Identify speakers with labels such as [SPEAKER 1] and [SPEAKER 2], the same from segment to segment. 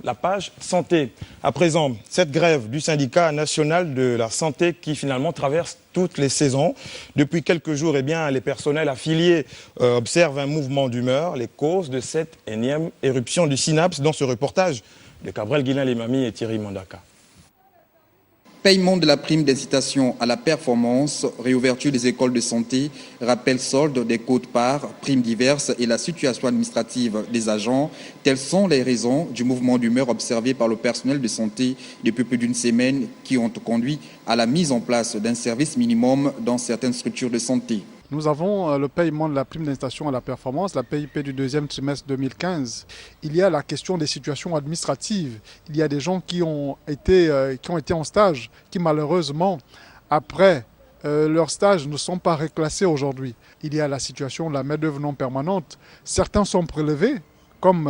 [SPEAKER 1] la page santé. À présent, cette grève du syndicat national de la santé qui finalement traverse toutes les saisons. Depuis quelques jours, les personnels affiliés observent un mouvement d'humeur. Les causes de cette énième éruption du synapse dans ce reportage de Cabrel Guilain-Limami et Thierry Mondaka.
[SPEAKER 2] Paiement de la prime d'incitation à la performance, réouverture des écoles de santé, rappel solde des quotes-parts, primes diverses et la situation administrative des agents. Telles sont les raisons du mouvement d'humeur observé par le personnel de santé depuis plus d'une semaine qui ont conduit à la mise en place d'un service minimum dans certaines structures de santé.
[SPEAKER 3] Nous avons le paiement de la prime d'incitation à la performance, la PIP du deuxième trimestre 2015. Il y a la question des situations administratives. Il y a des gens qui ont été en stage, qui malheureusement, après leur stage, ne sont pas reclassés aujourd'hui. Il y a la situation de la main-d'œuvre non permanente. Certains sont prélevés, comme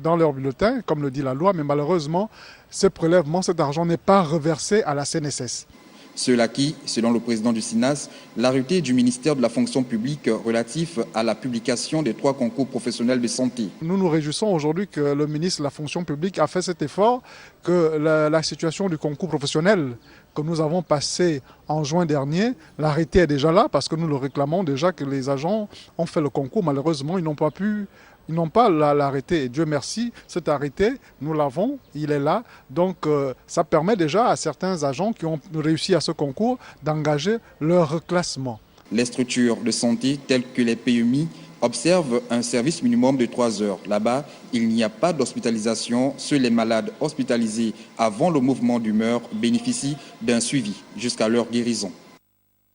[SPEAKER 3] dans leur bulletin, comme le dit la loi, mais malheureusement, ce prélèvement, cet argent n'est pas reversé à la CNSS.
[SPEAKER 2] Cela qui, selon le président du SINAS, l'arrêté du ministère de la fonction publique relatif à la publication des 3 concours professionnels de santé.
[SPEAKER 3] Nous nous réjouissons aujourd'hui que le ministre de la fonction publique a fait cet effort, que la situation du concours professionnel que nous avons passé en juin dernier, l'arrêté est déjà là parce que nous le réclamons déjà que les agents ont fait le concours. Malheureusement, ils n'ont pas l'arrêté. Et Dieu merci, cet arrêté, nous l'avons, il est là. Donc ça permet déjà à certains agents qui ont réussi à ce concours d'engager leur reclassement.
[SPEAKER 2] Les structures de santé telles que les PMI observent un service minimum de 3 heures. Là-bas, il n'y a pas d'hospitalisation. Seuls les malades hospitalisés avant le mouvement d'humeur bénéficient d'un suivi jusqu'à leur guérison.